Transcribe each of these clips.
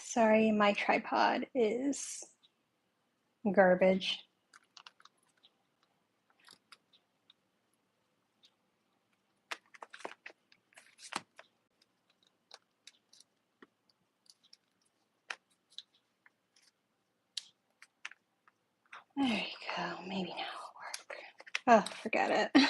Sorry, my tripod is garbage. There you go. Maybe now it'll work. Oh, forget it.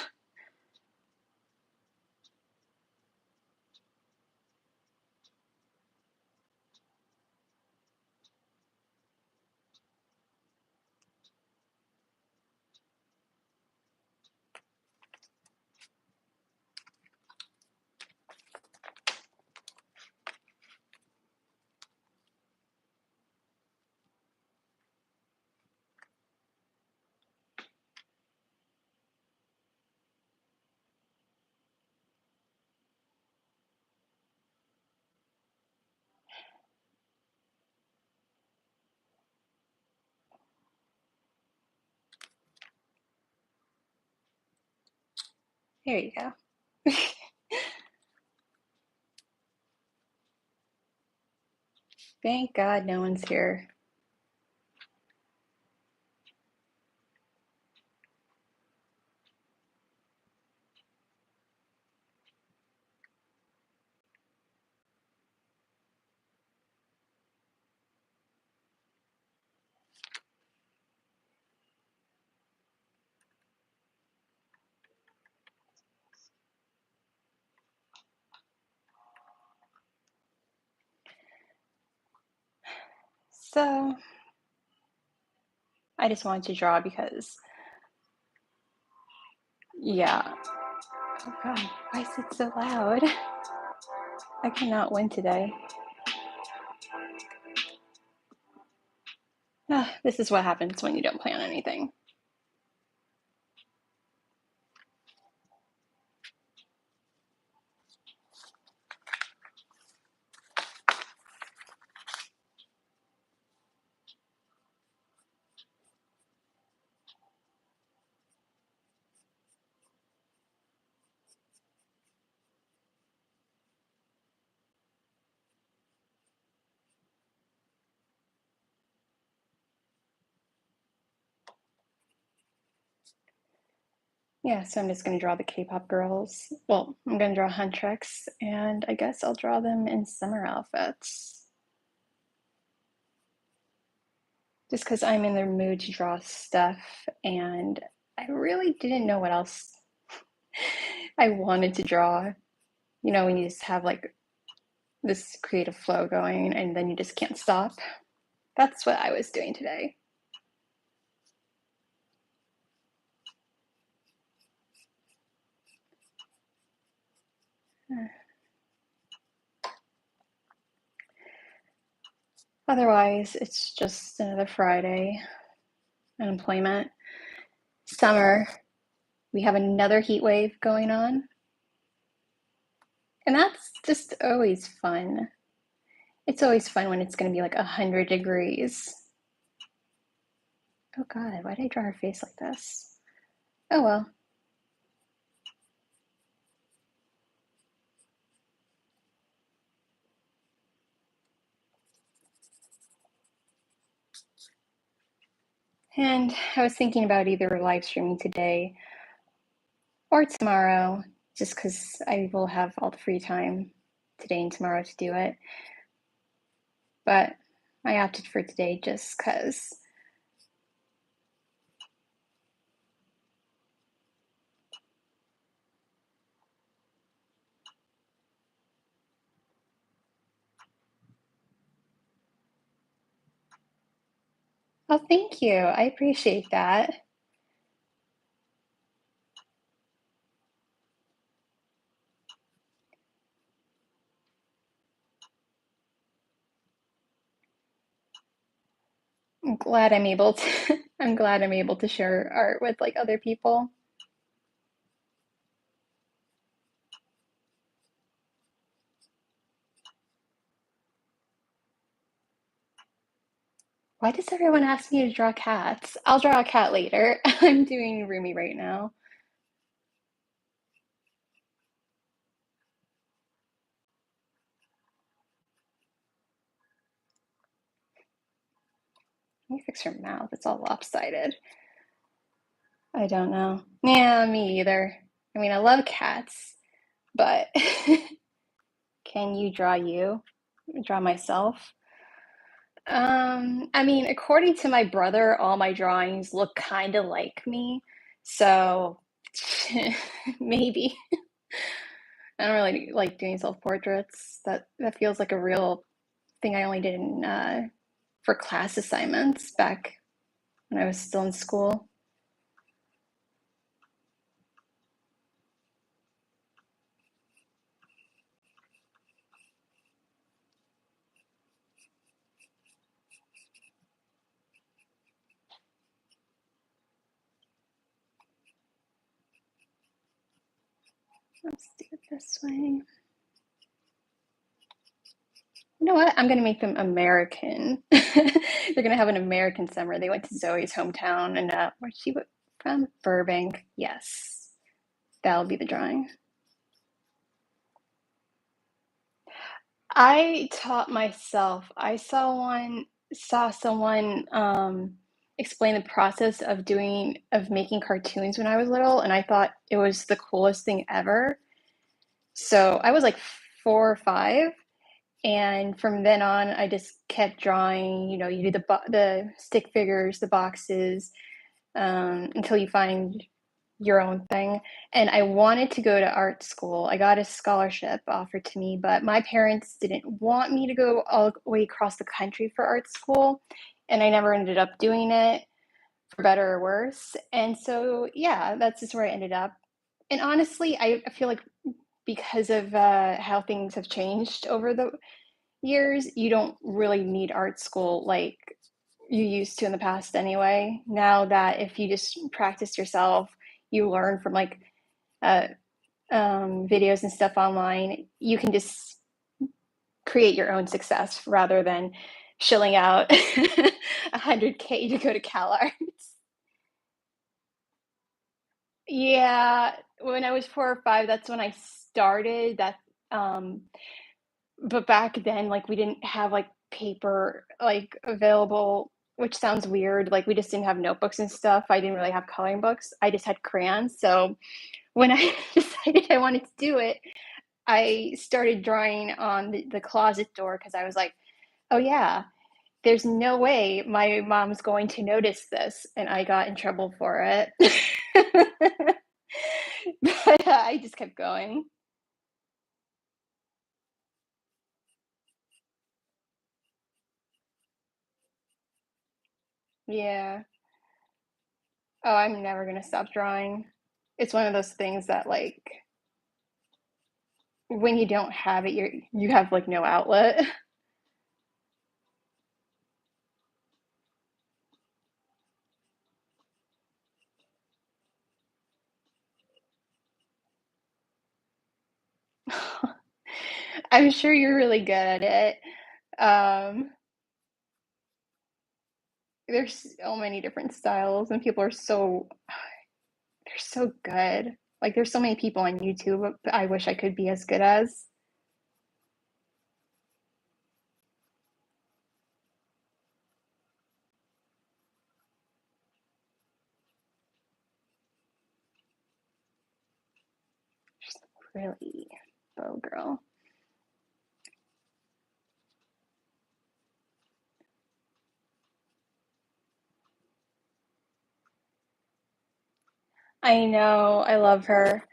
There you go. Thank God no one's here. So I just wanted to draw because, yeah. Oh God, why is it so loud? I cannot win today. This is what happens when you don't plan anything. Yeah, so I'm just going to draw the K-pop girls. Well, I'm going to draw Huntrix, and I guess I'll draw them in summer outfits. Just because I'm in the mood to draw stuff, and I really didn't know what else I wanted to draw. You know, when you just have like this creative flow going, and then you just can't stop. That's what I was doing today. Otherwise, it's just another Friday. Unemployment. Summer. We have another heat wave going on. And that's just always fun. It's always fun when it's going to be like 100 degrees. Oh God, why did I draw her face like this? Oh well. And I was thinking about either live streaming today or tomorrow, just because I will have all the free time today and tomorrow to do it. But I opted for today just because. Oh, thank you. I appreciate that. I'm glad I'm able to I'm glad I'm able to share art with like other people. Why does everyone ask me to draw cats? I'll draw a cat later. I'm doing Rumi right now. Let me fix her mouth. It's all lopsided. I don't know. Yeah, me either. I mean, I love cats, but can you draw you? Draw myself? I mean, according to my brother, all my drawings look kind of like me, so maybe. I don't really like doing self-portraits. That feels like a real thing I only did for class assignments back when I was still in school. Let's do it this way. You know what? I'm gonna make them American. They're gonna have an American summer. They went to Zoe's hometown, and where's she from? Burbank. Yes, that'll be the drawing. I taught myself. I saw someone explain the process of making cartoons when I was little, and I thought it was the coolest thing ever. So I was like 4 or 5, and from then on, I just kept drawing. You know, you do the stick figures, the boxes, until you find your own thing. And I wanted to go to art school. I got a scholarship offered to me, but my parents didn't want me to go all the way across the country for art school. And I never ended up doing it, for better or worse. And so, yeah, that's just where I ended up. And honestly, I feel like because of how things have changed over the years, you don't really need art school like you used to in the past anyway. Now that if you just practice yourself, you learn from like uh, videos and stuff online, you can just create your own success rather than shilling out 100K to go to CalArts. Yeah, when I was 4 or 5, that's when I started. Um, but back then, like we didn't have like paper like available, which sounds weird. Like we just didn't have notebooks and stuff. I didn't really have coloring books. I just had crayons. So when I decided I wanted to do it, I started drawing on the closet door because I was like, oh yeah, there's no way my mom's going to notice this. And I got in trouble for it. But I just kept going. Yeah. Oh, I'm never gonna stop drawing. It's one of those things that like when you don't have it, you have like no outlet. I'm sure you're really good at it. Um, there's so many different styles, and people are they're so good. Like there's so many people on YouTube I wish I could be as good as. Just really bow girl. I know, I love her.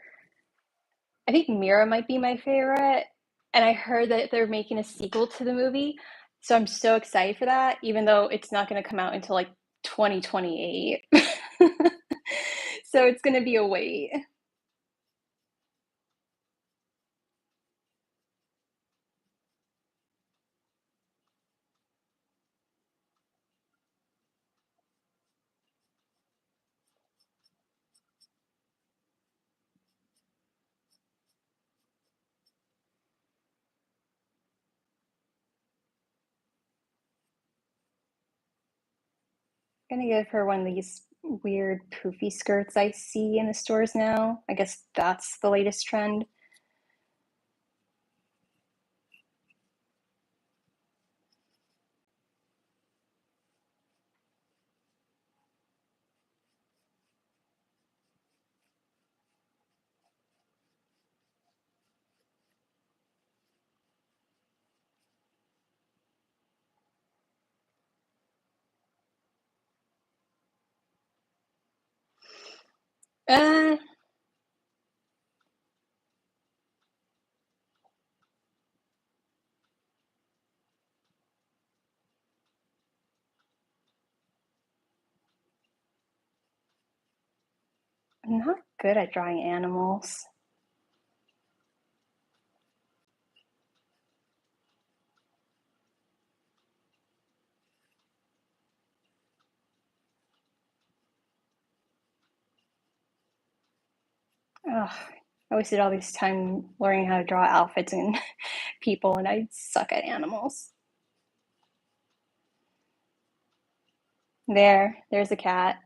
I think Mira might be my favorite, and I heard that they're making a sequel to the movie, so I'm so excited for that, even though it's not gonna come out until like 2028. So it's gonna be a wait. Gonna give her one of these weird poofy skirts I see in the stores now. I guess that's the latest trend. Uh, I'm not good at drawing animals. Ugh, I wasted all this time learning how to draw outfits and people, and I suck at animals. There's a cat.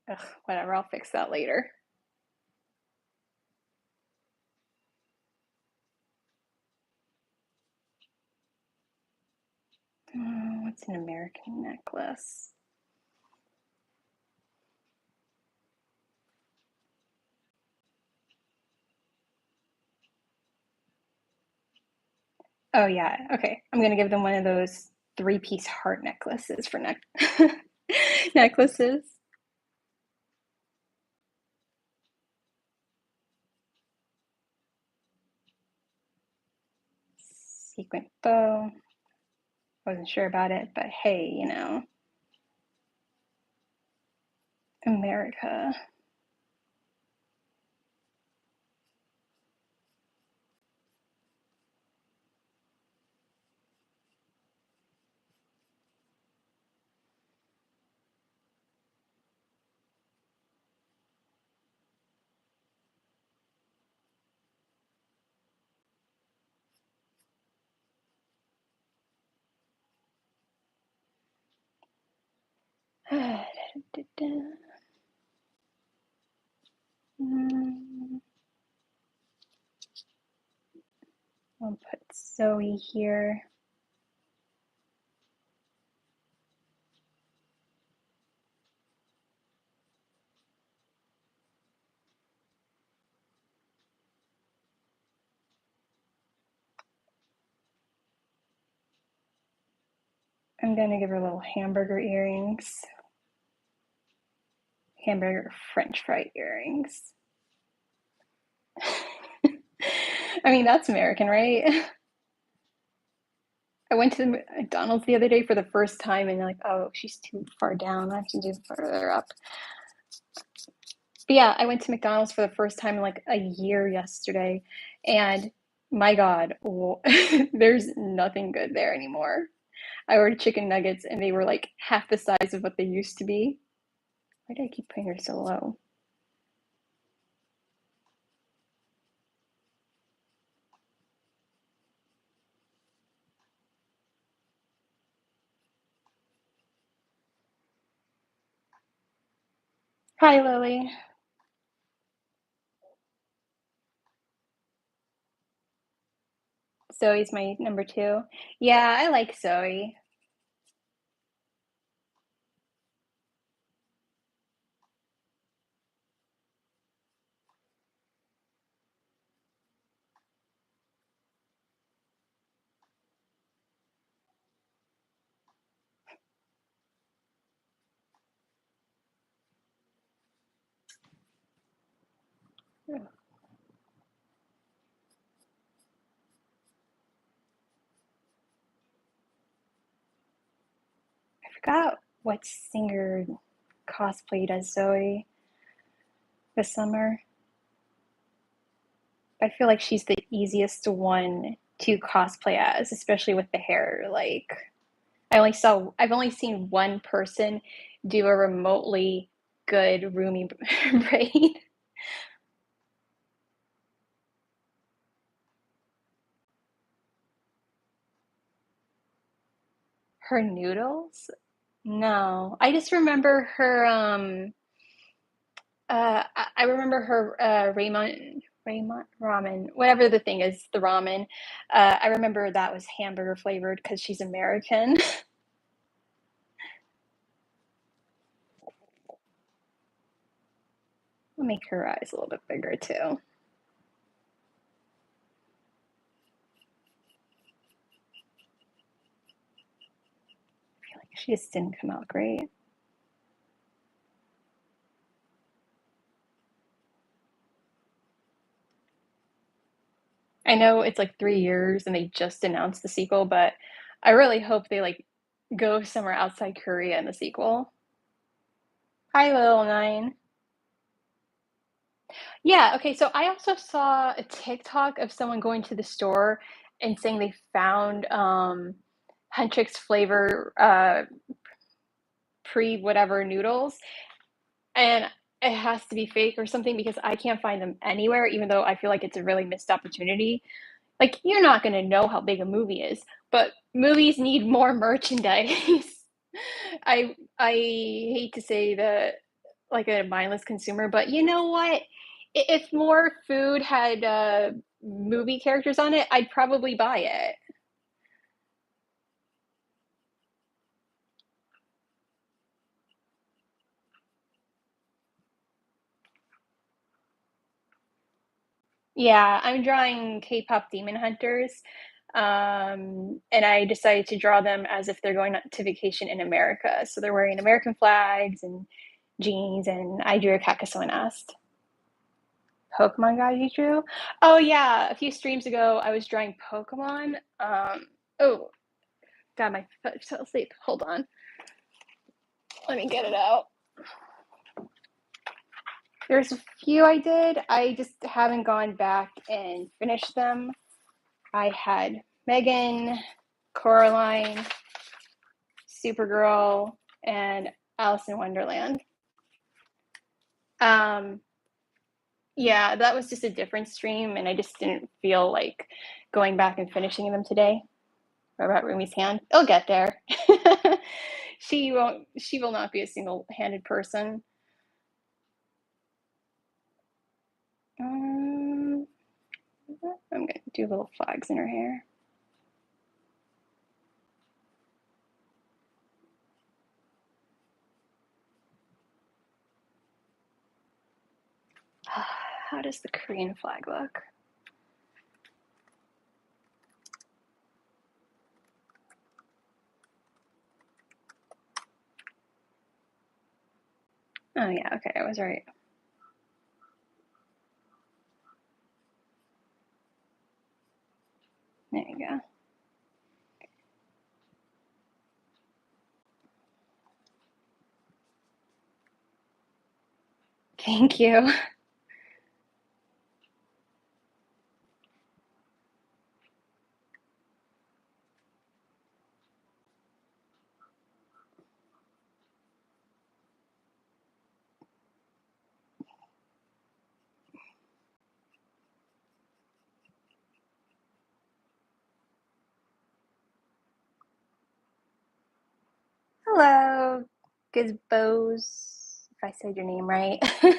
Ugh, whatever, I'll fix that later. What's an American necklace? Oh yeah, okay. I'm gonna give them one of those three-piece heart necklaces for necklaces. Sequin bow. Wasn't sure about it, but hey, America. I'll put Zoe here. I'm gonna give her little hamburger earrings. Hamburger French fry earrings. I mean, that's American, right? I went to McDonald's the other day for the first time and like, oh, she's too far down. I have to do further up. But yeah, I went to McDonald's for the first time in like a year yesterday, and my God, there's nothing good there anymore. I ordered chicken nuggets and they were like half the size of what they used to be. Why do I keep putting her so low? Hi, Lily. Zoe's my number two. Yeah, I like Zoe. I forgot what singer cosplayed as Zoe this summer. I feel like she's the easiest one to cosplay as, especially with the hair. Like I've only seen one person do a remotely good Rumi braid. Her noodles? No. I just remember her I remember her ramen, whatever the thing is, the ramen. I remember that was hamburger flavored because she's American. I'll make her eyes a little bit bigger too. I feel like she just didn't come out great. I know it's like 3 years and they just announced the sequel, but I really hope they like go somewhere outside Korea in the sequel. Hi, Little Nine. Yeah, okay, so I also saw a TikTok of someone going to the store and saying they found Huntrix flavor pre whatever noodles, and it has to be fake or something because I can't find them anywhere, even though I feel like it's a really missed opportunity. Like, you're not gonna know how big a movie is, but movies need more merchandise. I hate to say that like a mindless consumer, but you know what? If more food had movie characters on it, I'd probably buy it. Yeah, I'm drawing K-pop Demon Hunters, and I decided to draw them as if they're going to vacation in America. So they're wearing American flags and jeans, and I drew a Kakasone nest. Pokemon guy you drew? Oh yeah, a few streams ago I was drawing Pokemon. Oh god, my foot fell asleep. Hold on, let me get it out. There's a few I did. I just haven't gone back and finished them. I had Megan, Coraline, Supergirl, and Alice in Wonderland. Um, yeah, that was just a different stream, and I just didn't feel like going back and finishing them today. About Rumi's hand. It'll get there. She won't. She will not be a single-handed person. Um, I'm gonna do little flags in her hair. How does the Korean flag look? Oh yeah, okay, I was right. There you go. Thank you. Hello, Gizbos, if I said your name right. I'm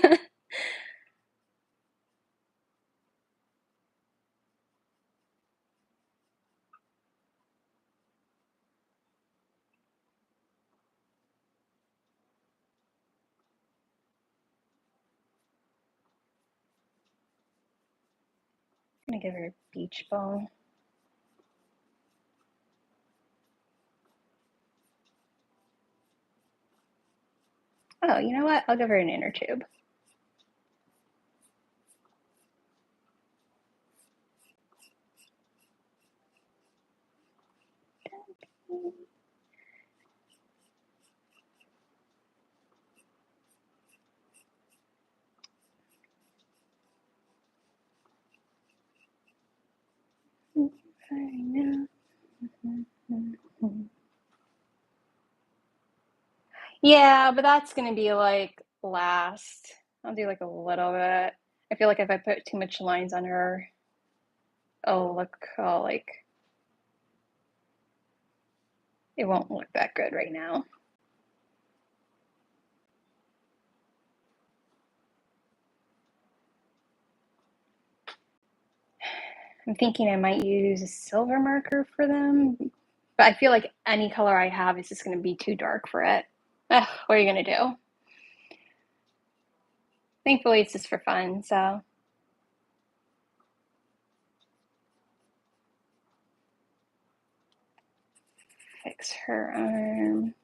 gonna give her a beach ball. Oh, you know what? I'll give her an inner tube. Yeah, but that's gonna be like last. I'll do like a little bit. I feel like if I put too much lines on her, oh look all like it won't look that good right now. I'm thinking I might use a silver marker for them, but I feel like any color I have is just going to be too dark for it. Ugh, what are you going to do? Thankfully, it's just for fun, so. Fix her arm.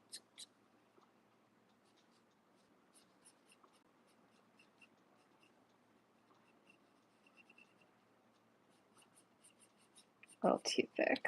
A little too thick.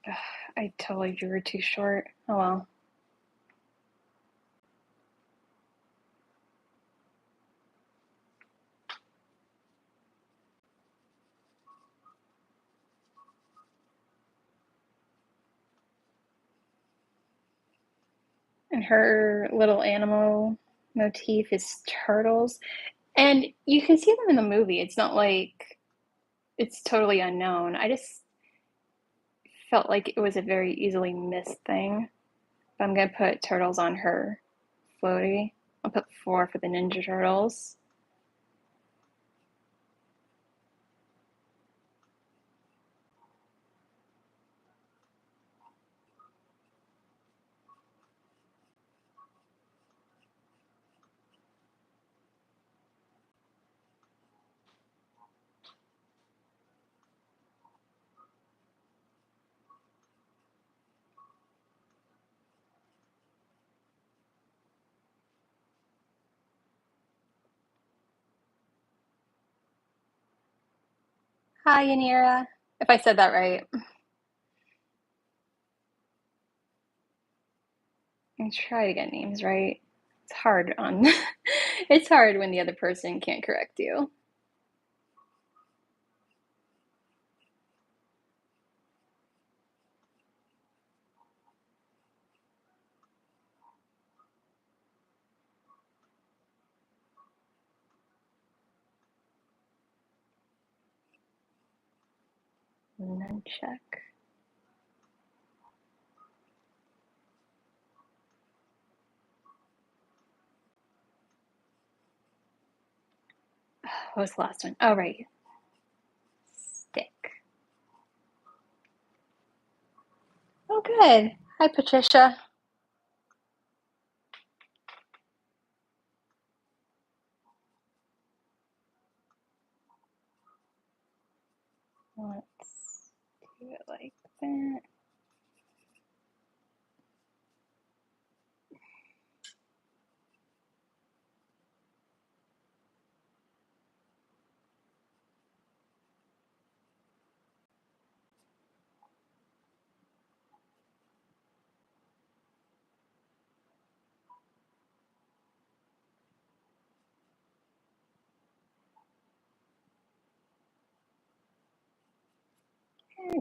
Ugh, I totally drew her too short. Oh well. And her little animal motif is turtles. And you can see them in the movie. It's not like it's totally unknown. I just felt like it was a very easily missed thing. But I'm gonna put turtles on her floaty. I'll put 4 for the Ninja Turtles. Hi, Yanira. If I said that right. I try to get names right. It's hard on it's hard when the other person can't correct you. Nunchuck. What was the last one? Oh, right. Stick. Oh, good. Hi, Patricia. Let's do it like that.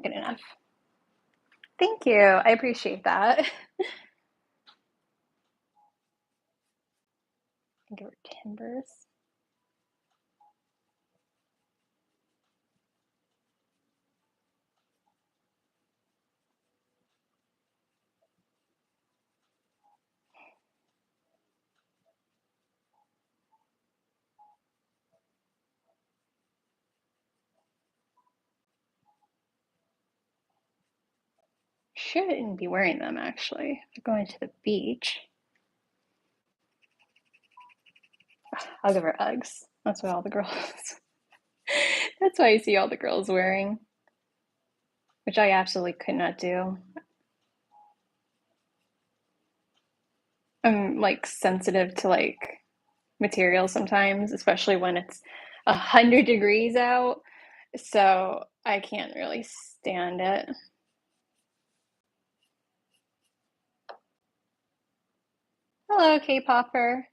Good enough. Thank you. I appreciate that. Give her timbers. Shouldn't be wearing them actually. They're going to the beach. I'll give her Uggs. That's what all the girls. That's why I see all the girls wearing, which I absolutely could not do. I'm like sensitive to like materials sometimes, especially when it's 100 degrees out. So I can't really stand it. Hello, K-popper.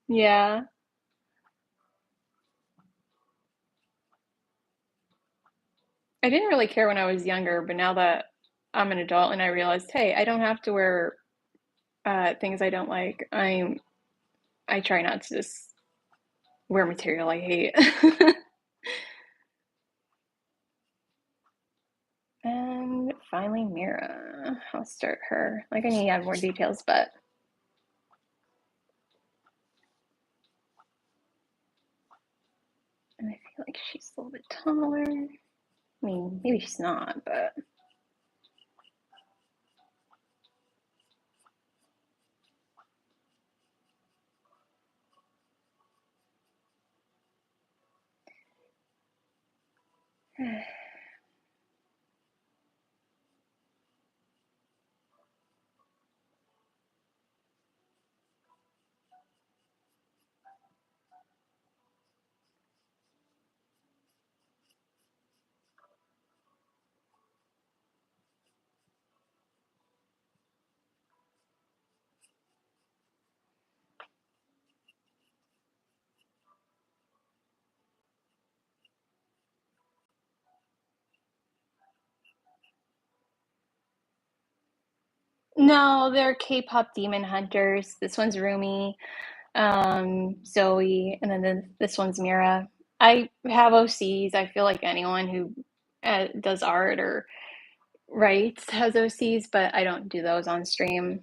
Yeah. I didn't really care when I was younger, but now that I'm an adult and I realized, hey, I don't have to wear things I don't like. I try not to just wear material I hate. And finally, Mira. I'll start her. Like I need to add more details, but and I feel like she's a little bit taller. I mean, maybe she's not, but no, they're K-pop demon hunters. This one's Rumi, Zoe, and then this one's Mira. I have OCs. I feel like anyone who does art or writes has OCs, but I don't do those on stream.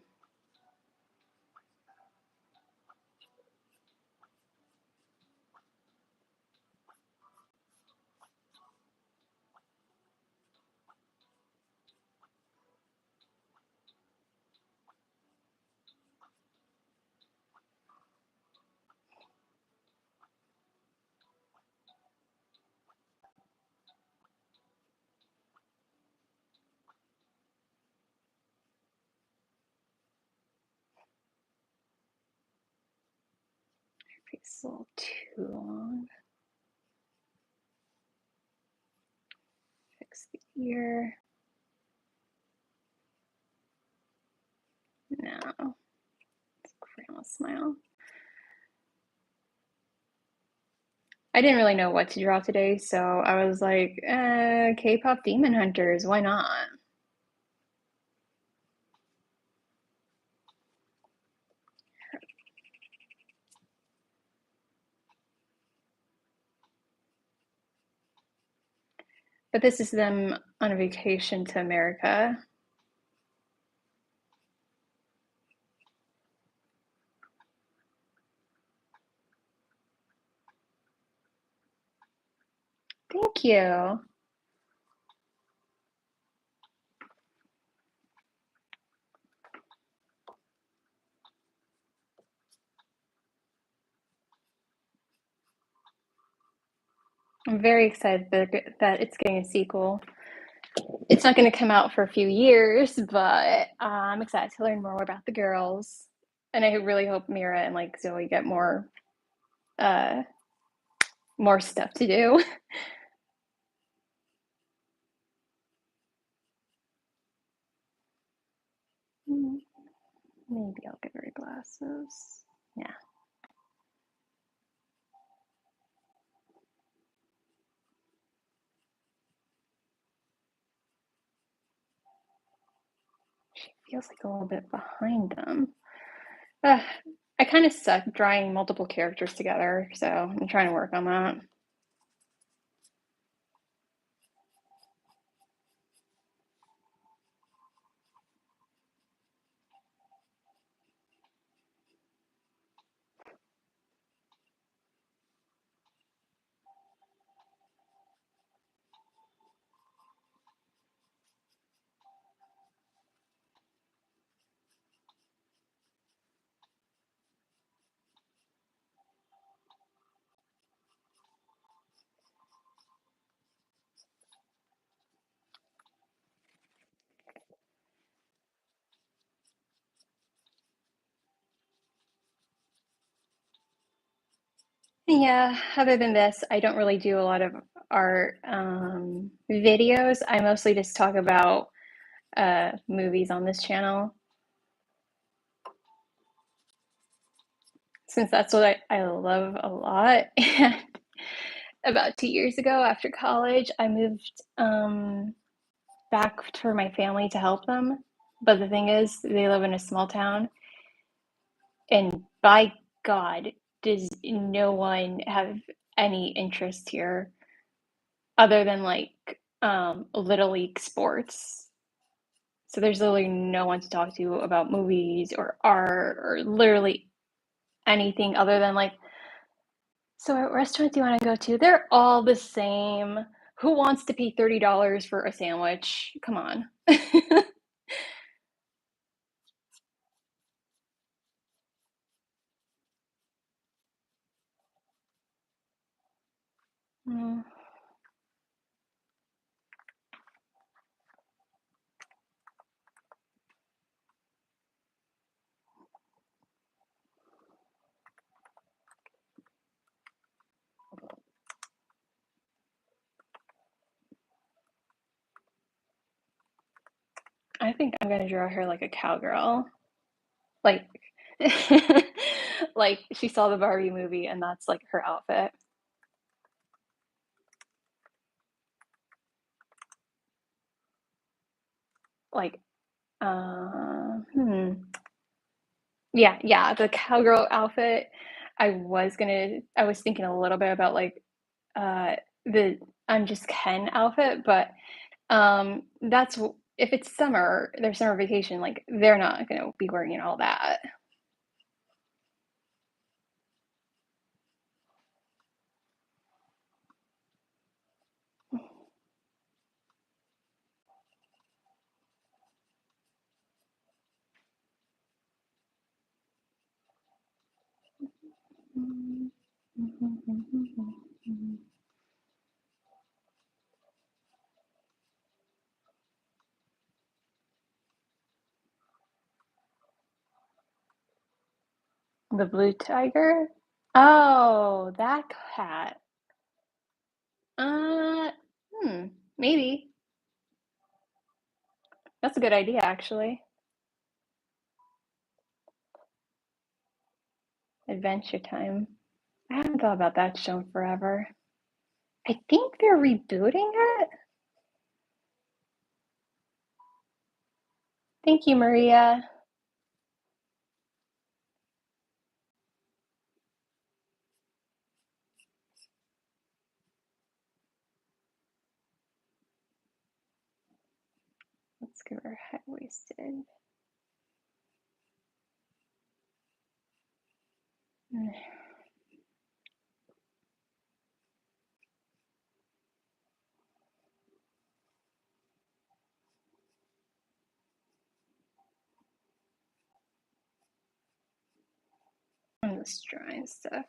It's a little too long. Fix the ear. No. Grandma smile. I didn't really know what to draw today, so I was like, K-pop demon hunters, why not? But this is them on a vacation to America. Thank you. I'm very excited that it's getting a sequel. It's not going to come out for a few years, but I'm excited to learn more about the girls. And I really hope Mira and like Zoe get uh more stuff to do. Maybe I'll give her glasses. Yeah. She feels like a little bit behind them. I kind of suck drawing multiple characters together, so I'm trying to work on that. Yeah, other than this, I don't really do a lot of art videos. I mostly just talk about movies on this channel. since that's what I love a lot. And about 2 years ago, after college, I moved back for my family to help them. But the thing is, they live in a small town, and by God, does no one have any interest here other than like little league sports. So there's literally no one to talk to about movies or art or literally anything other than like, so what restaurant do you want to go to? They're all the same. Who wants to pay $30 for a sandwich? Come on. Mm, I think I'm gonna draw her like a cowgirl. Like like she saw the Barbie movie and that's like her outfit. Like hmm. Yeah, yeah, the cowgirl outfit. I was thinking a little bit about like uh the I'm just Ken outfit, but that's if it's summer, their summer vacation, like they're not gonna be wearing all that. The blue tiger? Oh, that cat. Uh, hmm, maybe. That's a good idea, actually. Adventure Time. I haven't thought about that show in forever. I think they're rebooting it. Thank you, Maria. Let's give her high-waisted. I'm just drawing stuff.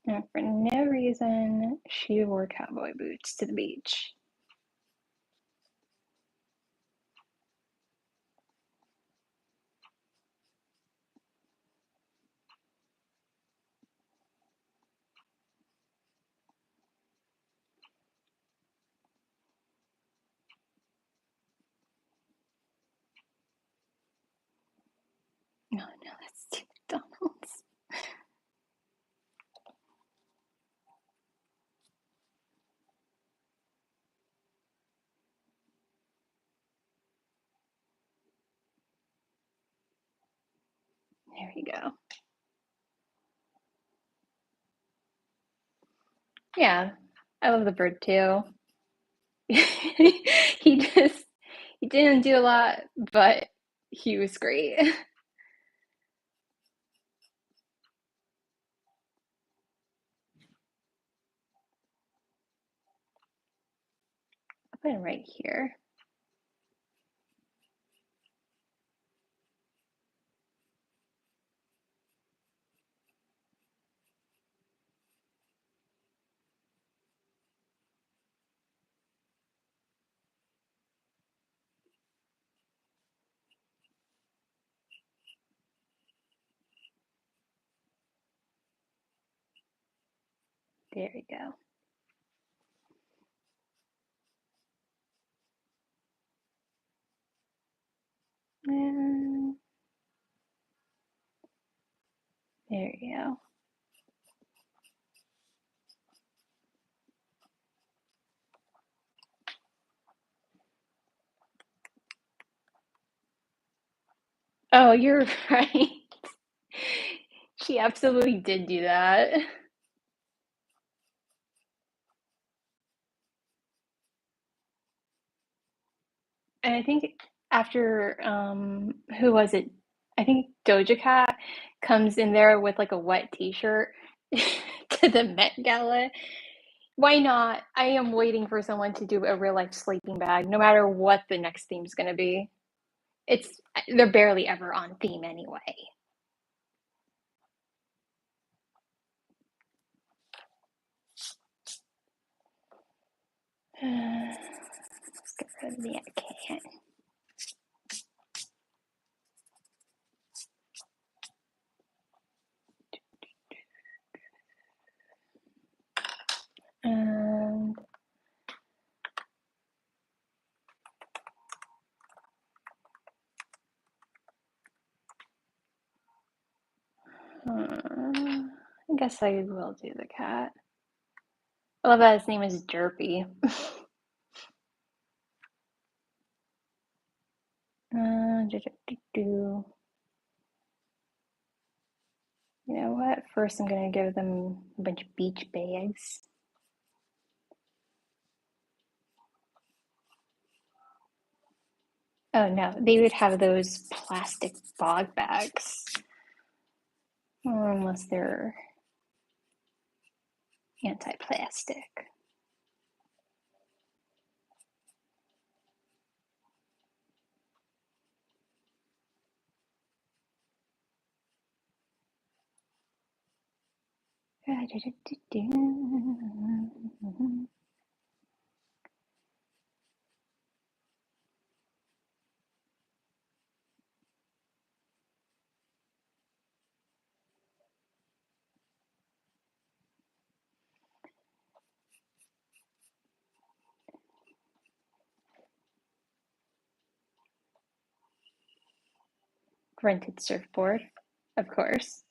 And for no reason, she wore cowboy boots to the beach. Oh no, that's too McDonald's. There you go. Yeah, I love the bird too. he just he didn't do a lot, but he was great. I put him right here. There you go. There you go. Oh, you're right. She absolutely did do that. And I think after, who was it? I think Doja Cat comes in there with like a wet t-shirt to the Met Gala. Why not? I am waiting for someone to do a real life sleeping bag, no matter what the next theme's gonna be. It's they're barely ever on theme anyway. Let's get rid of the cat. And I guess I will do the cat. I love that his name is Derpy. You know what? First, I'm gonna give them a bunch of beach bags. Oh no, they would have those plastic bog bags. Or unless they're anti-plastic. Rented surfboard, of course.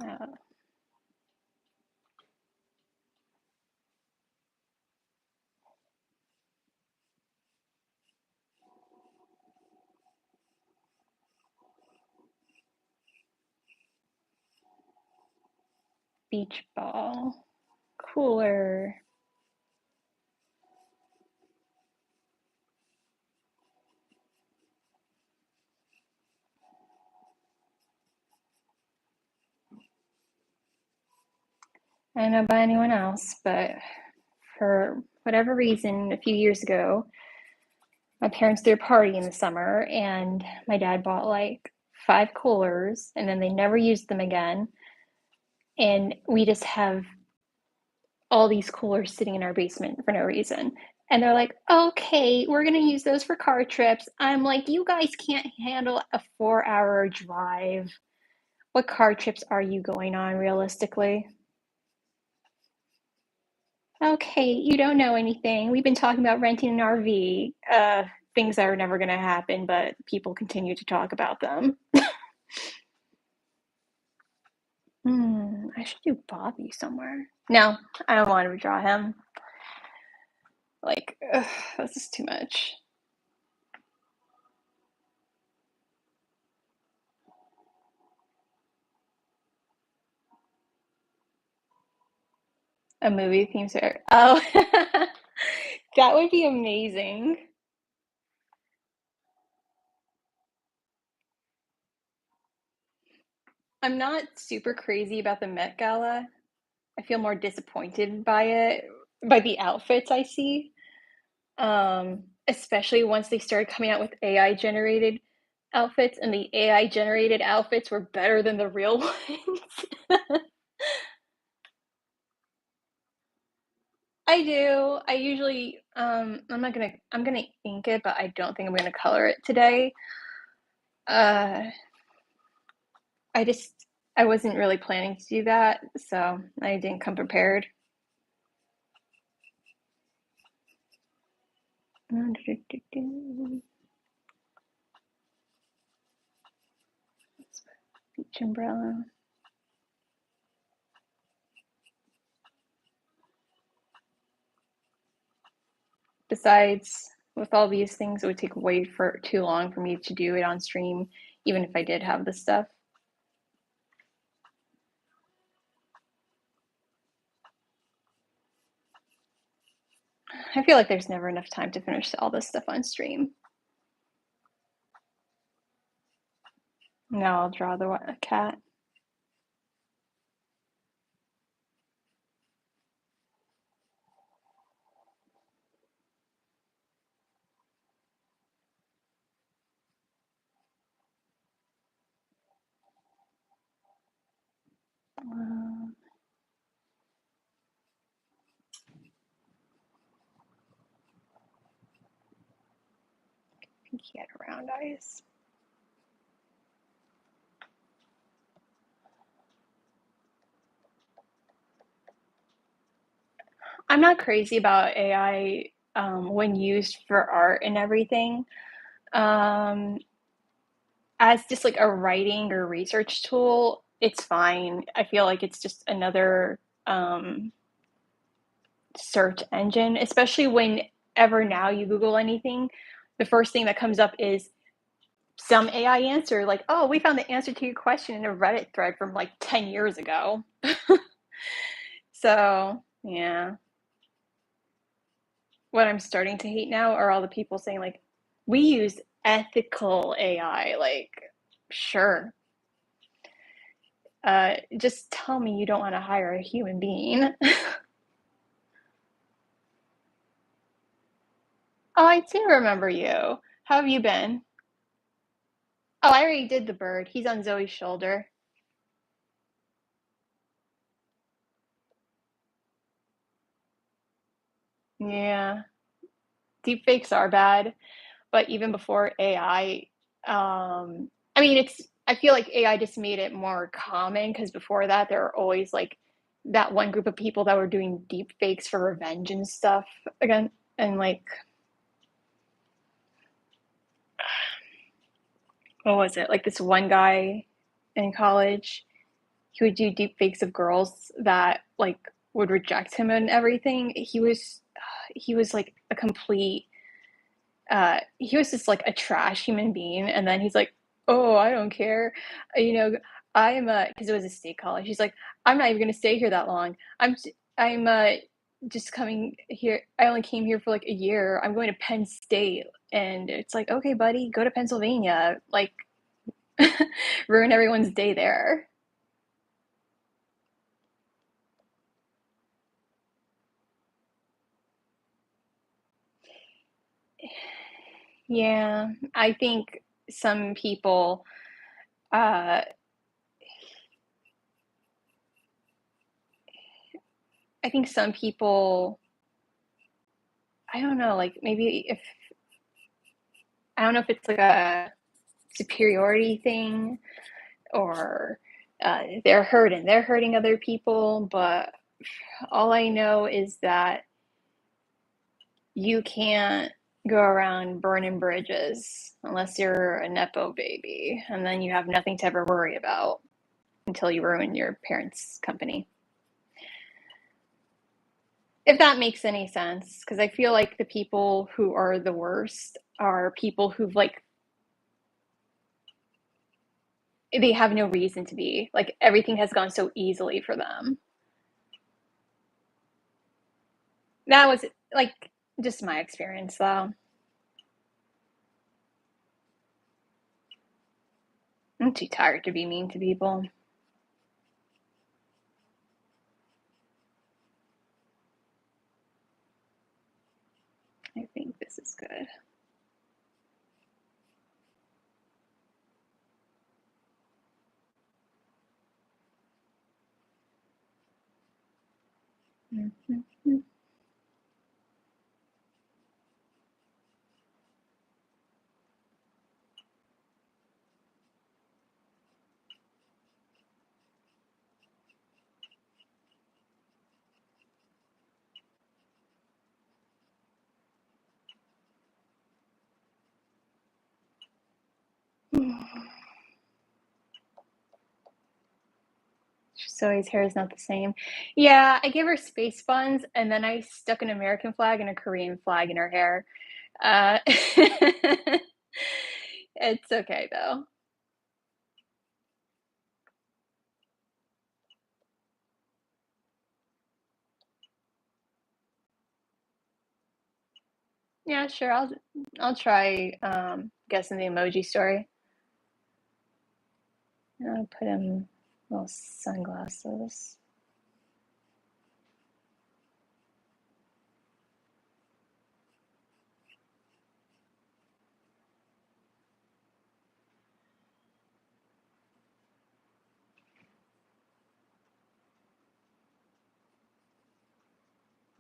Uh, beach ball, cooler. I don't know about anyone else, but for whatever reason, a few years ago, my parents threw a party in the summer, and my dad bought like 5 coolers, and then they never used them again. And we just have all these coolers sitting in our basement for no reason. And they're like, okay, we're going to use those for car trips. I'm like, you guys can't handle a 4 hour drive. What car trips are you going on realistically? Okay, you don't know anything. We've been talking about renting an RV. Things that are never going to happen, but people continue to talk about them. I should do Bobby somewhere. No, I don't want to draw him. Like, ugh, this is too much. A movie theme song. Oh, that would be amazing. I'm not super crazy about the Met Gala. I feel more disappointed by it, by the outfits I see. Especially once they started coming out with AI generated outfits, and the AI generated outfits were better than the real ones. I do. I usually I'm gonna ink it, but I don't think I'm gonna color it today. Uh I just I wasn't really planning to do that, so I didn't come prepared. Beach umbrella. Besides, with all these things, it would take way for too long for me to do it on stream, even if I did have the stuff. I feel like there's never enough time to finish all this stuff on stream. Now I'll draw the cat. I think he had round eyes. I'm not crazy about AI when used for art and everything. Um, as just like a writing or research tool, it's fine. I feel like it's just another search engine, especially whenever now you Google anything, the first thing that comes up is some AI answer, like, oh, we found the answer to your question in a Reddit thread from like 10 years ago. So, yeah. What I'm starting to hate now are all the people saying, like, we use ethical AI. Like, sure. Just tell me you don't want to hire a human being. Oh, I do remember you. How have you been? Oh, I already did the bird. He's on Zoe's shoulder. Yeah. Deepfakes are bad, but even before AI, I mean, I feel like AI just made it more common because before that, there were always like that one group of people that were doing deepfakes for revenge and stuff again. And like, what was it? Like this one guy in college, he would do deepfakes of girls that like would reject him and everything. He was like a complete he was just like a trash human being. And then he's like, oh, I don't care. You know, because it was a state college. He's like, I'm not even going to stay here that long. I'm just coming here. I only came here for like a year. I'm going to Penn State. And it's like, okay, buddy, go to Pennsylvania. Like, ruin everyone's day there. Yeah, I think some people, uh, I think some people, I don't know, like maybe if, I don't know if it's like a superiority thing or they're hurting other people, but all I know is that you can't go around burning bridges unless you're a nepo baby, and then you have nothing to ever worry about until you ruin your parents' company. If that makes any sense, because I feel like the people who are the worst are people who've like they have no reason to be. Like everything has gone so easily for them. That was like just my experience though. I'm too tired to be mean to people. I think this is good. Mm-hmm. So his hair is not the same. Yeah, I gave her space buns, and then I stuck an American flag and a Korean flag in her hair. Uh, it's okay though. Yeah, sure. I'll try guessing the emoji story. I'll put him little sunglasses.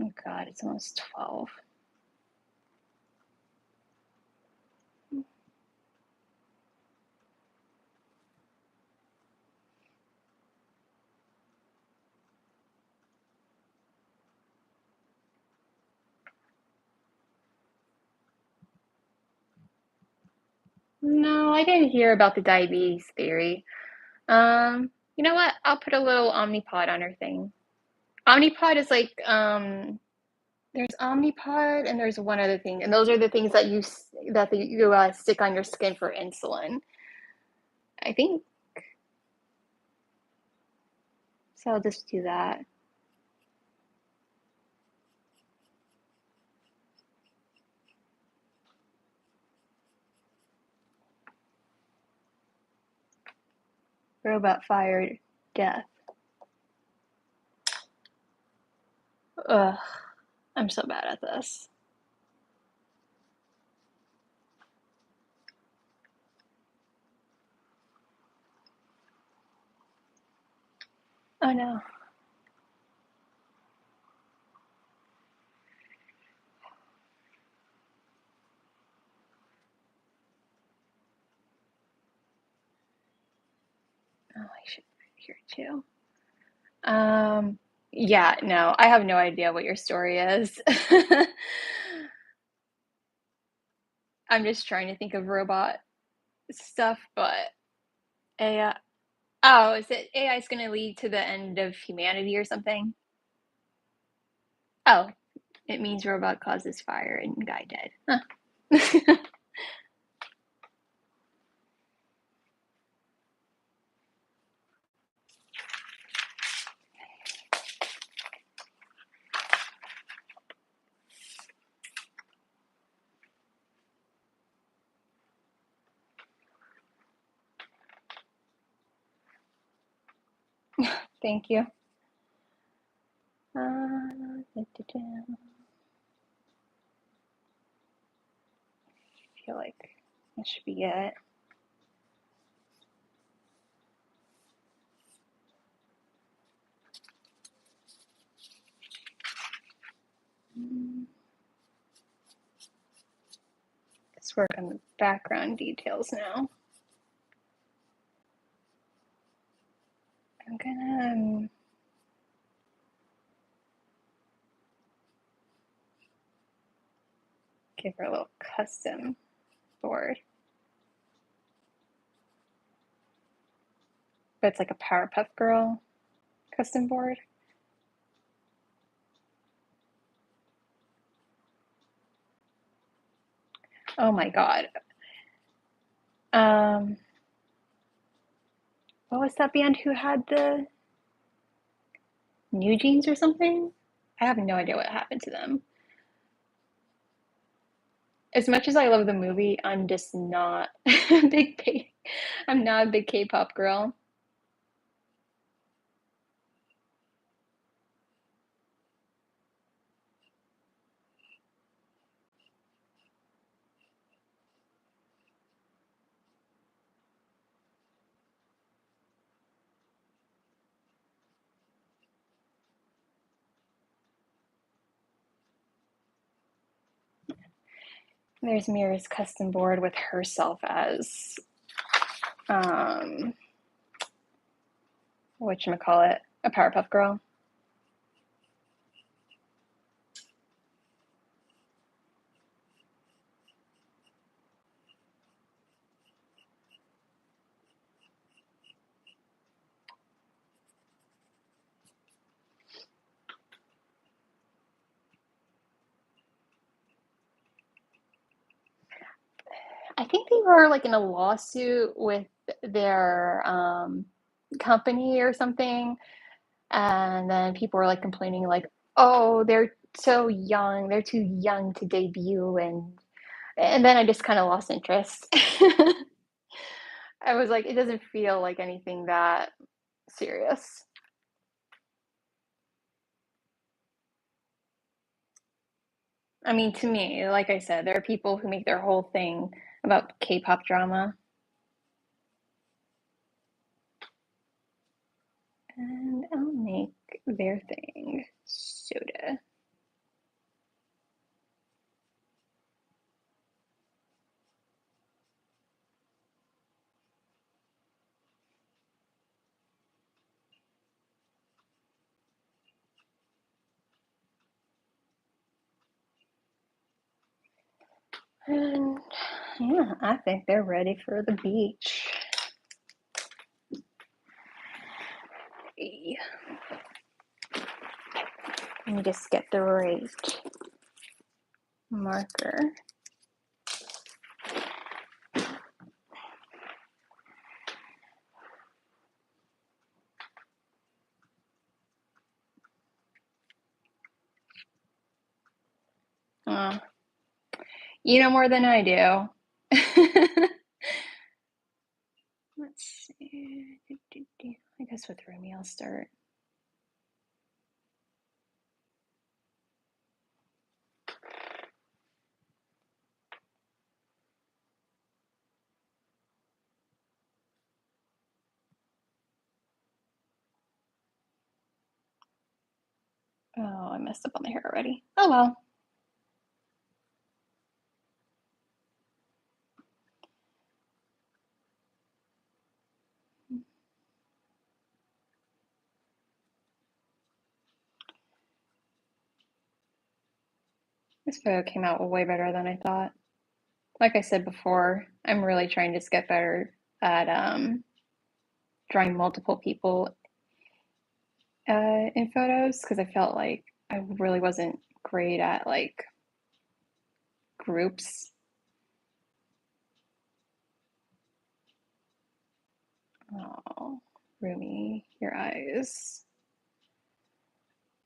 Oh God, it's almost 12. No, I didn't hear about the diabetes theory. You know what? I'll put a little Omnipod on her thing. Omnipod is like there's Omnipod and there's one other thing, and those are the things that you stick on your skin for insulin. I think so. I'll just do that. Robot fired death. Ugh, I'm so bad at this. Oh no. Oh, I should put it here too. Yeah, no, I have no idea what your story is. I'm just trying to think of robot stuff, but AI. Oh, is it AI is going to lead to the end of humanity or something? Oh, it means robot causes fire and guy dead. Huh. Thank you. Da, da, da. I feel like that should be it. Let's work on the background details now. I'm gonna give her a little custom board. But it's like a Powerpuff Girl custom board. Oh my god. Um, what was that band who had the New Jeans or something? I have no idea what happened to them. As much as I love the movie, I'm just not a big K. I'm not a big K-pop girl. There's Mira's custom board with herself as um whatchamacallit, a Powerpuff Girl. I think they were like in a lawsuit with their company or something, and then people were like complaining, like, "Oh, they're so young. They're too young to debut," and then I just kind of lost interest. I was like, it doesn't feel like anything that serious. I mean, to me, like I said, there are people who make their whole thing about K-pop drama, and I'll make their thing soda. And yeah, I think they're ready for the beach. Let me just get the right marker. Oh, you know more than I do. Let's see. I guess with Rumi I'll start. Oh, I messed up on the hair already. Oh well. This photo came out way better than I thought. Like I said before, I'm really trying to just get better at drawing multiple people in photos because I felt like I really wasn't great at like groups. Oh, Rumi, your eyes.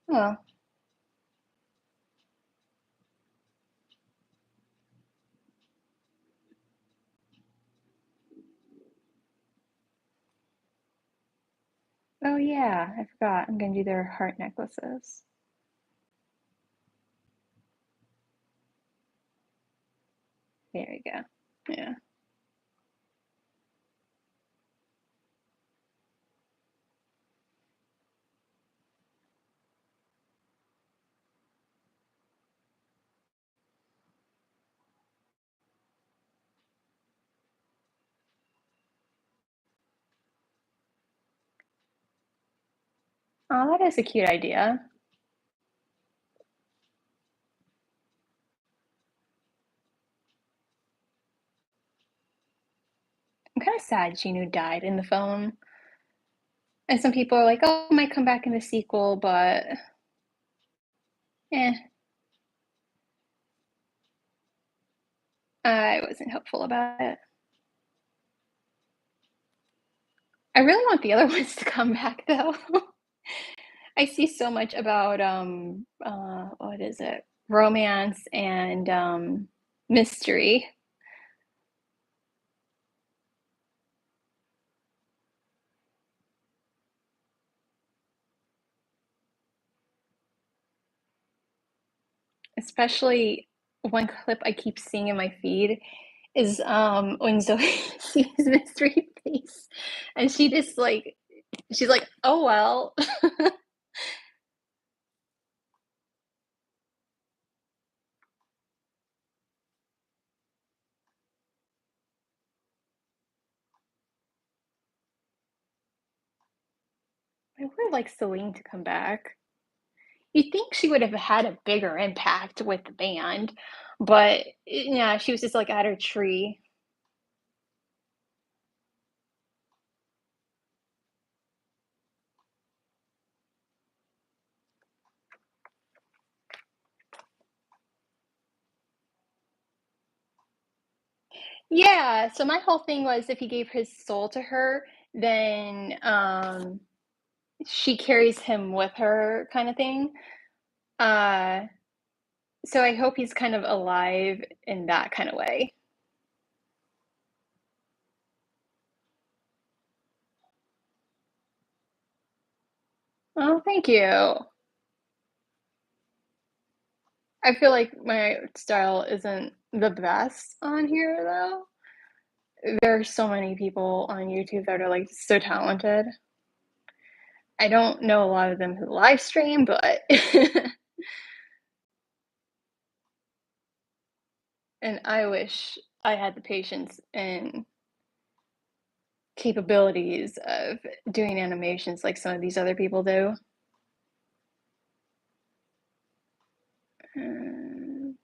Oh, oh yeah, I forgot. I'm gonna do their heart necklaces. There you go. Yeah. Oh, that is a cute idea. I'm kind of sad Ginu died in the phone. And some people are like, oh, it might come back in the sequel, but eh, I wasn't hopeful about it. I really want the other ones to come back though. I see so much about what is it? Romance and mystery. Especially one clip I keep seeing in my feed is when Zoe sees mystery face and she just like she's like, oh well. I would like Celine to come back. You'd think she would have had a bigger impact with the band, but yeah, she was just like at her tree. Yeah, so my whole thing was if he gave his soul to her, then, she carries him with her kinda thing. Uh, so I hope he's kind of alive in that kinda way. Oh, thank you. I feel like my style isn't the best on here, though. There are so many people on YouTube that are, like, so talented. I don't know a lot of them who live stream, but and I wish I had the patience and capabilities of doing animations like some of these other people do. And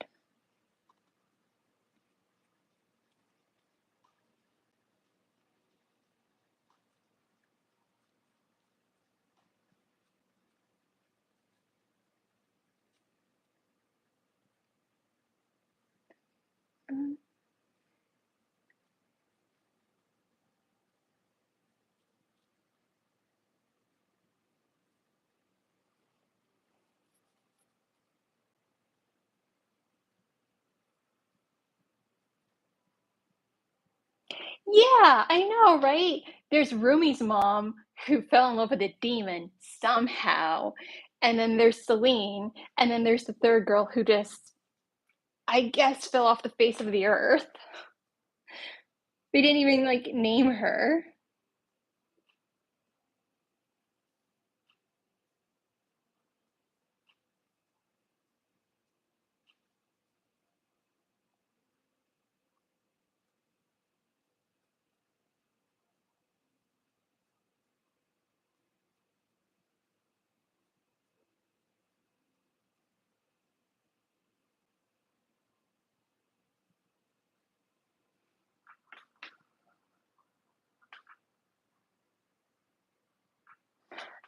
yeah, I know, right? There's Rumi's mom who fell in love with a demon somehow, and then there's Celine, and then there's the third girl who just, I guess, fell off the face of the earth. They didn't even, like, name her.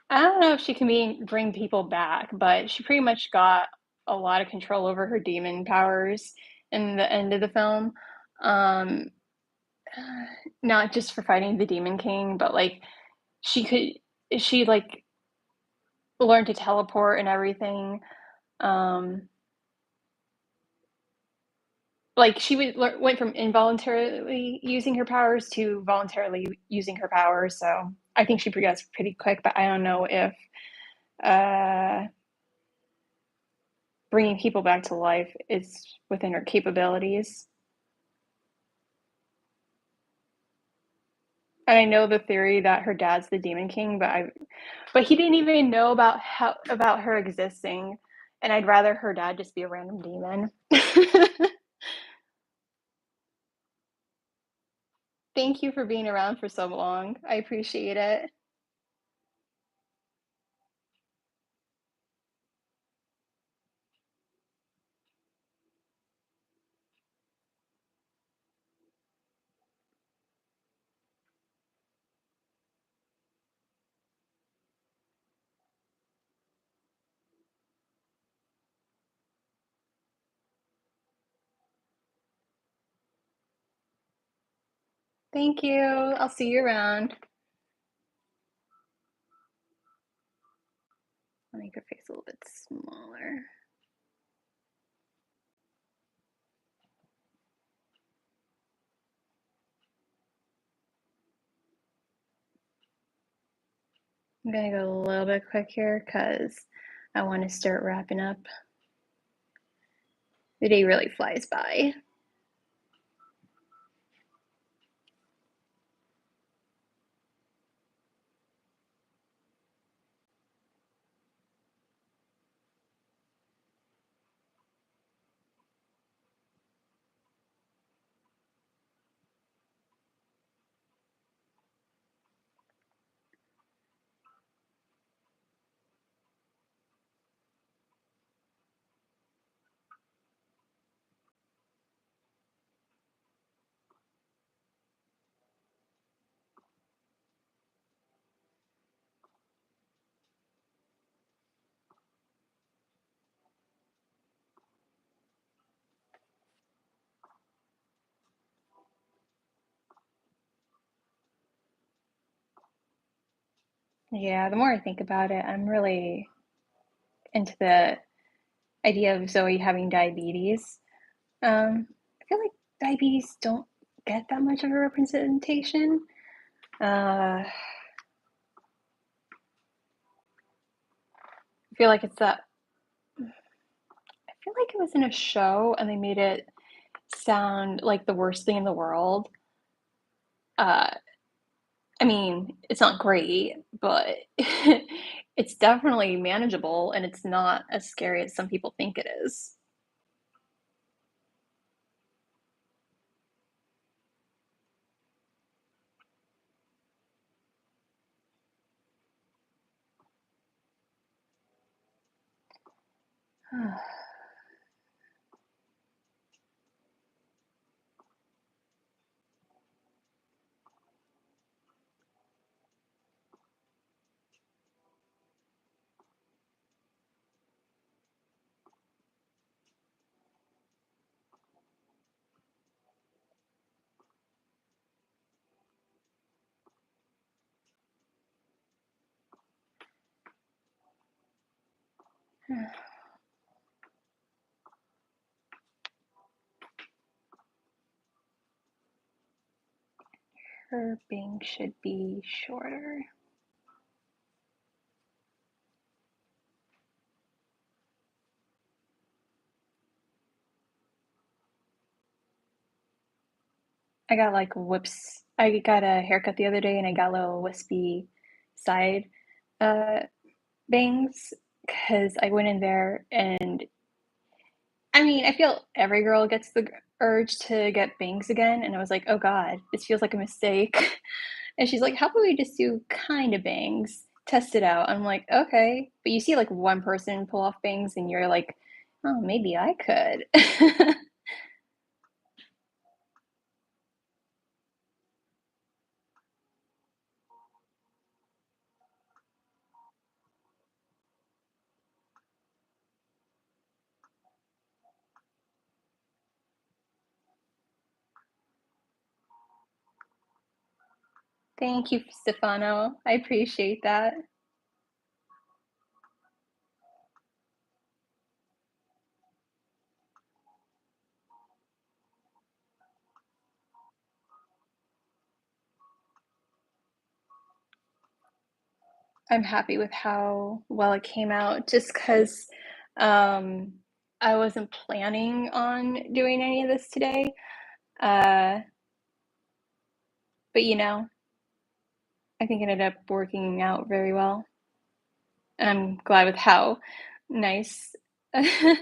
I don't know if she can bring people back, but she pretty much got a lot of control over her demon powers in the end of the film. Um, not just for fighting the Demon King, but, like, she could she, like, learned to teleport and everything. Um, like, she went from involuntarily using her powers to voluntarily using her powers, so I think she progressed pretty quick, but I don't know if, uh bringing people back to life is within her capabilities. And I know the theory that her dad's the Demon King, but he didn't even know about her existing, and I'd rather her dad just be a random demon. Thank you for being around for so long. I appreciate it. Thank you. I'll see you around. Make her face a little bit smaller. I'm gonna go a little bit quick here because I want to start wrapping up. The day really flies by. Yeah, the more I think about it, I'm really into the idea of Zoe having diabetes. I feel like diabetes don't get that much of a representation. I feel like it's that. I feel like it was in a show and they made it sound like the worst thing in the world. Uh, I mean, it's not great, but it's definitely manageable and it's not as scary as some people think it is. Her bangs should be shorter. I got like whips. I got a haircut the other day and I got little wispy side uh, bangs because I went in there and I mean, I feel every girl gets the urge to get bangs again. And I was like, oh God, this feels like a mistake. And she's like, how about we just do kind of bangs, test it out? I'm like, okay. But you see like one person pull off bangs and you're like, oh, maybe I could. Thank you, Stefano. I appreciate that. I'm happy with how well it came out just because um, I wasn't planning on doing any of this today. Uh, but I think it ended up working out very well. And I'm glad with how nice the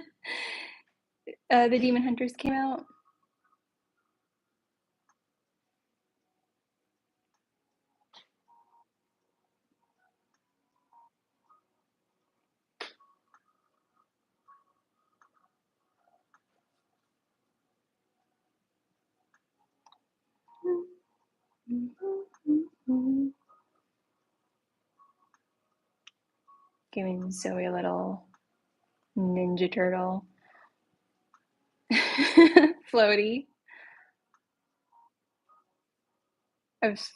Demon Hunters came out. Giving Zoe a little Ninja Turtle floaty.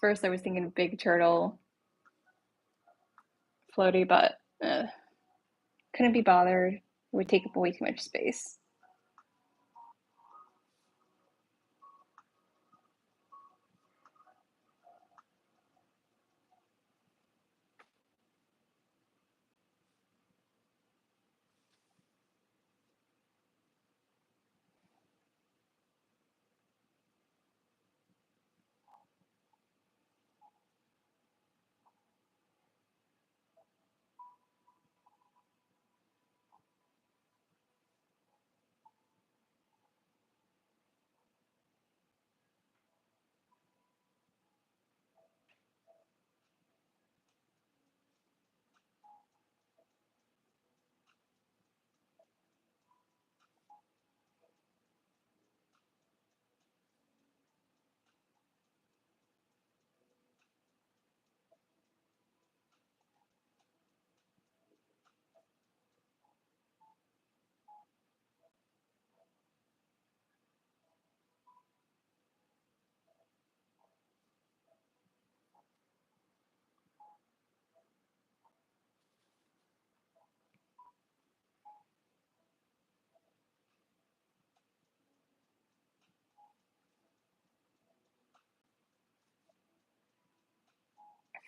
First, I was thinking Big Turtle floaty, but couldn't be bothered. It would take up way too much space.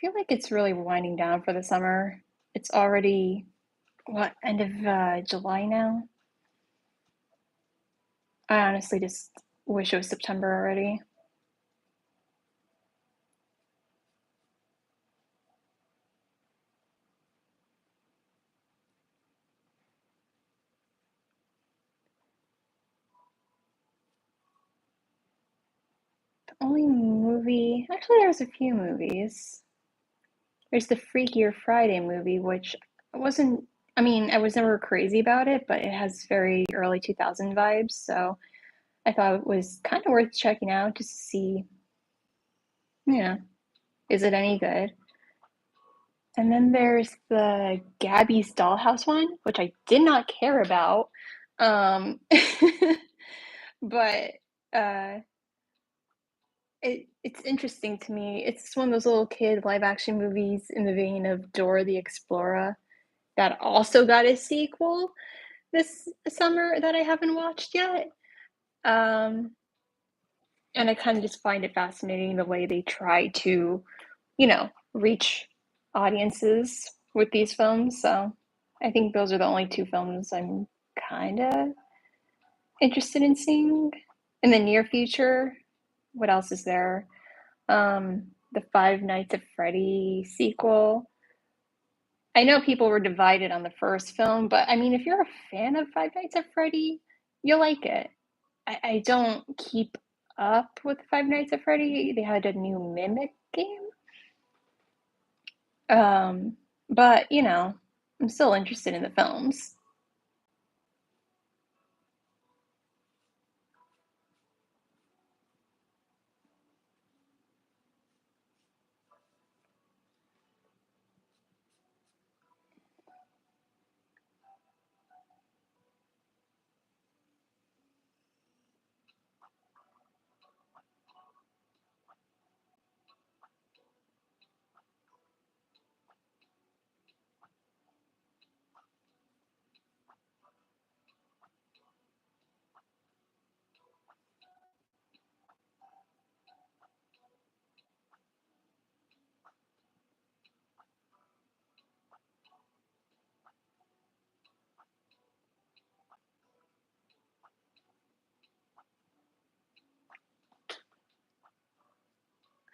feel like it's really winding down for the summer. It's already, what, end of July now? I honestly just wish it was September already. The only movie, actually, there's a few movies. There's the Freakier Friday movie, which wasn't, I mean, I was never crazy about it, but it has very early 2000 vibes, so I thought it was kind of worth checking out just to see, you know, is it any good? And then there's the Gabby's Dollhouse one, which I did not care about. Um, but uh, it's interesting to me. It's one of those little kid live action movies in the vein of Dora the Explorer that also got a sequel this summer that I haven't watched yet. Um, and I kind of just find it fascinating the way they try to, reach audiences with these films. So I think those are the only two films I'm kind of interested in seeing in the near future. What else is there? The Five Nights at Freddy sequel. I know people were divided on the first film, but I mean, if you're a fan of Five Nights at Freddy, you'll like it. I don't keep up with Five Nights at Freddy. They had a new Mimic game. Um, but, I'm still interested in the films.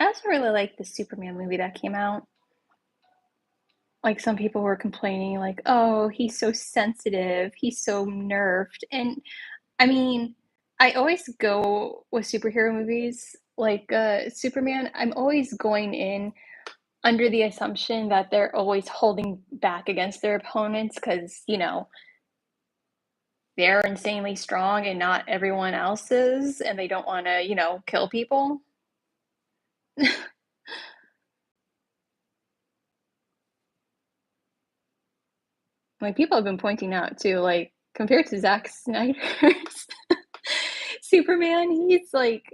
I also really like the Superman movie that came out. Like some people were complaining, like, oh, he's so sensitive, he's so nerfed. And I mean, I always go with superhero movies like Superman, I'm always going in under the assumption that they're always holding back against their opponents because, they're insanely strong and not everyone else is, and they don't want to, kill people. Like people have been pointing out too, like compared to Zack Snyder's Superman, he's like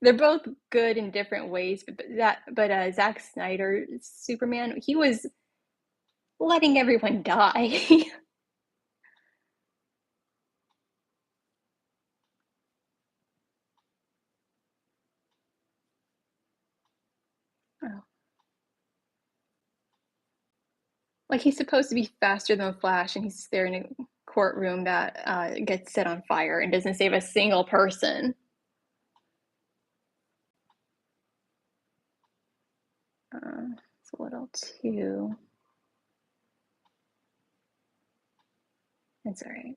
they're both good in different ways, but Zack Snyder's Superman, he was letting everyone die. Oh. Like he's supposed to be faster than Flash, and he's there in a courtroom that gets set on fire and doesn't save a single person. It's a little too. It's all right.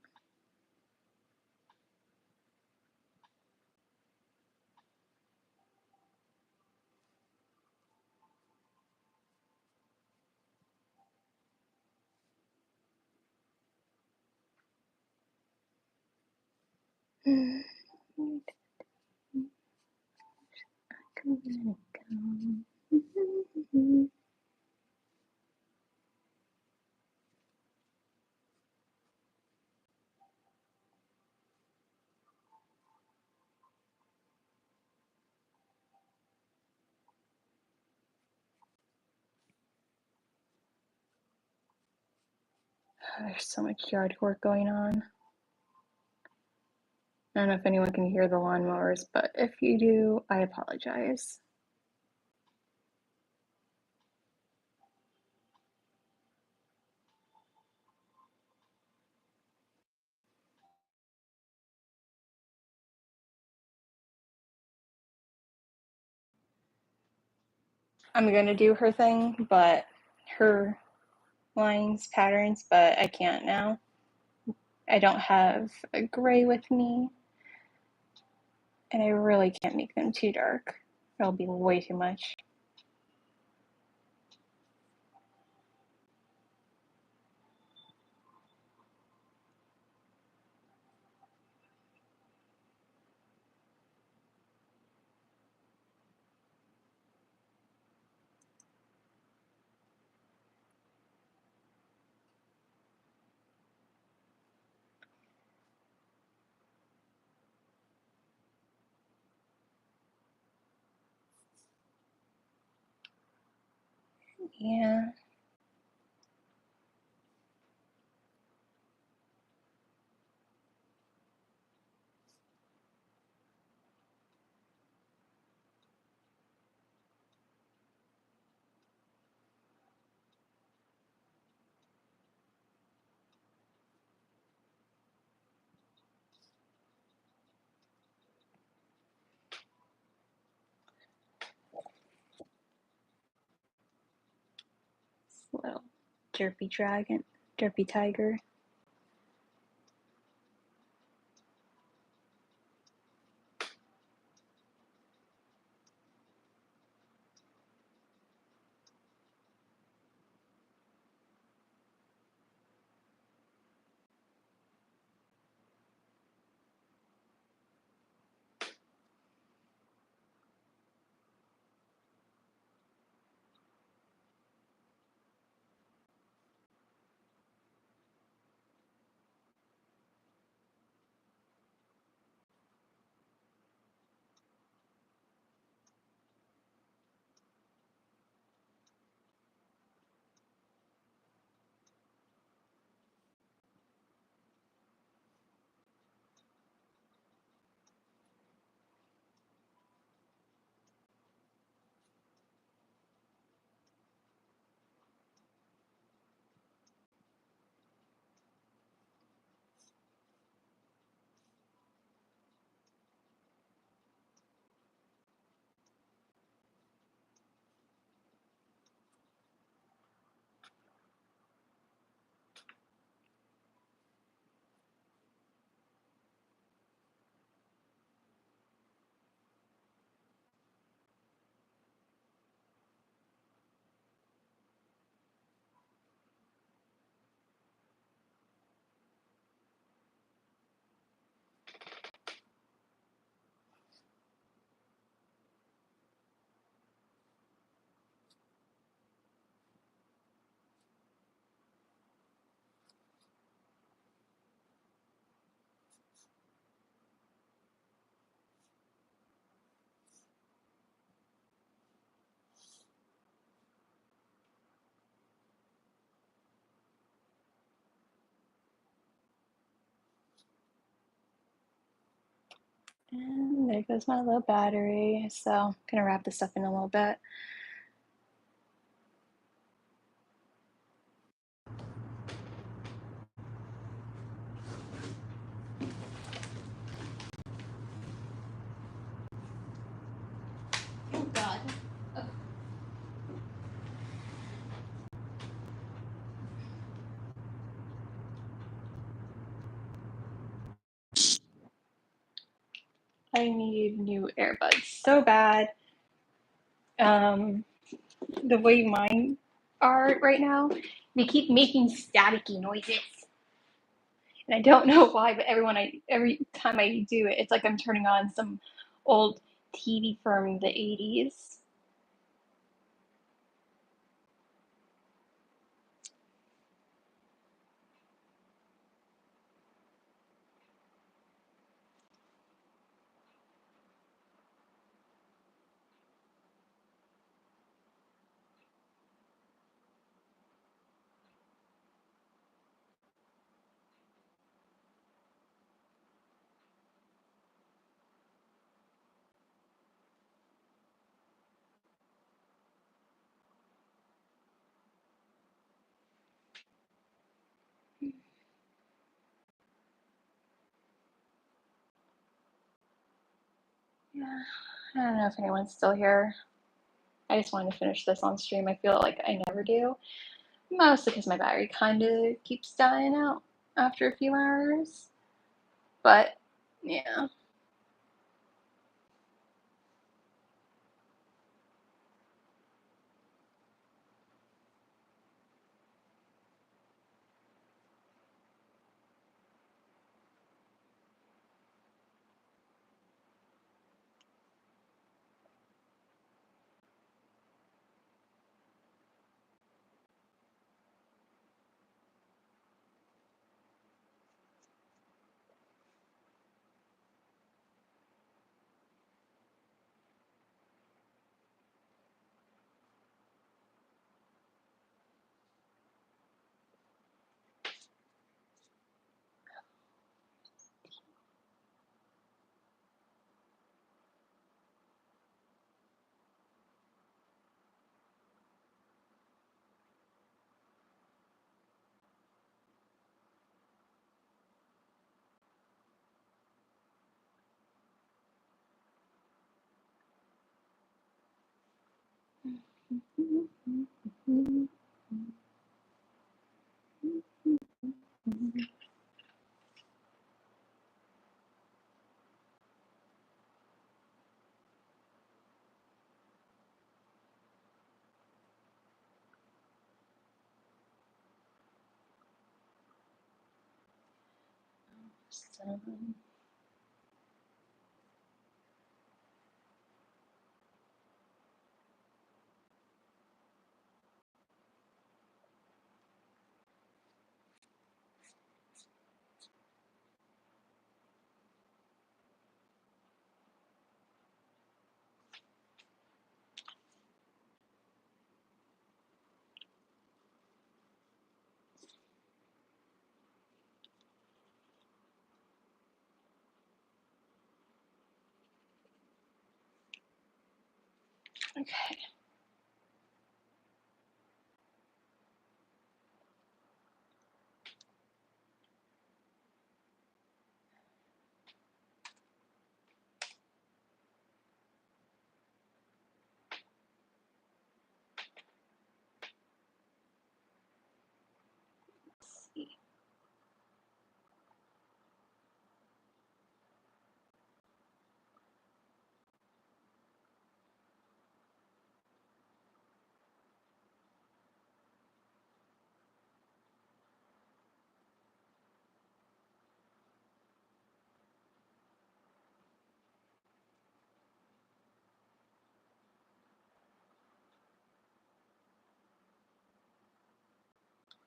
There's so much yard work going on. I don't know if anyone can hear the lawnmowers, but if you do, I apologize. I'm gonna do her thing, but her lines, patterns, but I can't now. I don't have a gray with me, and I really can't make them too dark. It'll be way too much. Yeah. Little derpy dragon, derpy tiger. And there goes my low battery. So I'm gonna wrap this up in a little bit. Oh God. I need new earbuds so bad. Um, the way mine are right now, they keep making staticky noises, and I don't know why. But every time I do it, it's like I'm turning on some old TV from the '80s. Yeah, I don't know if anyone's still here. I just wanted to finish this on stream. I feel like I never do. Mostly because my battery kind of keeps dying out after a few hours. But, yeah. So, okay. Let's see.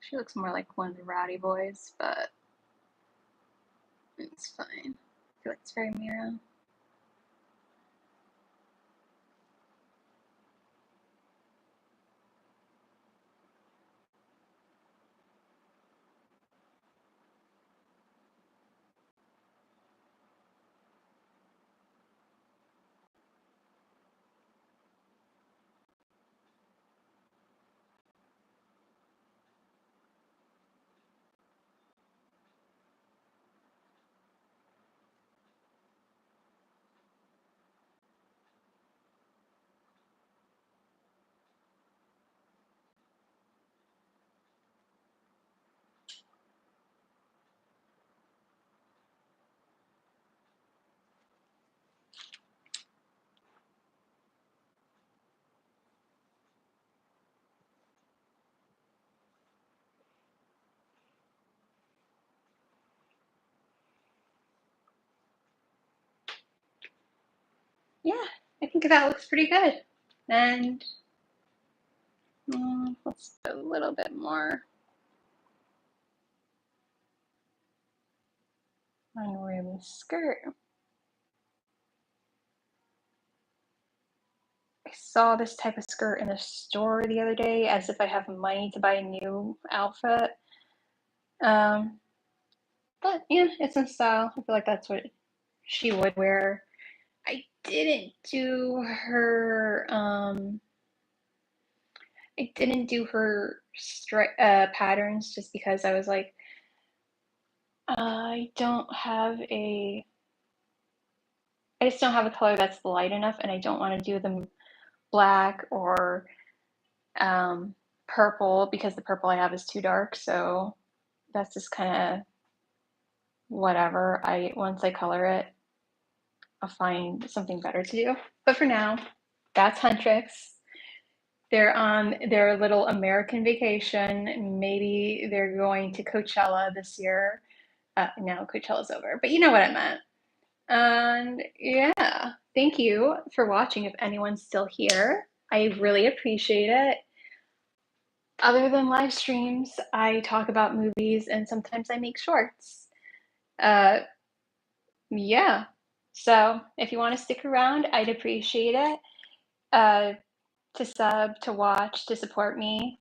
She looks more like one of the Rowdy Boys, but it's fine. I feel like it's very Mira. Yeah, I think that looks pretty good. And let's do a little bit more on Ruby's skirt. I saw this type of skirt in the store the other day as if I have money to buy a new outfit. Um, but yeah, it's in style. I feel like that's what she would wear. I didn't do her patterns just because I was like, I don't have a I just don't have a color that's light enough, and I don't want to do them black or purple, because the purple I have is too dark. So that's just kind of whatever. Once I color it, I'll find something better to do. But for now, that's Huntrix. They're on their little American vacation. Maybe they're going to Coachella this year. Now Coachella's over, but you know what I meant. And yeah, thank you for watching if anyone's still here. I really appreciate it. Other than live streams, I talk about movies and sometimes I make shorts. Uh, yeah. So if you want to stick around, I'd appreciate it. To sub, to watch, to support me.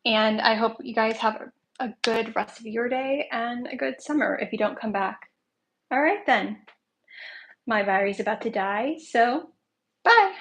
And I hope you guys have a good rest of your day and a good summer if you don't come back. All right then. My battery's about to die, so bye.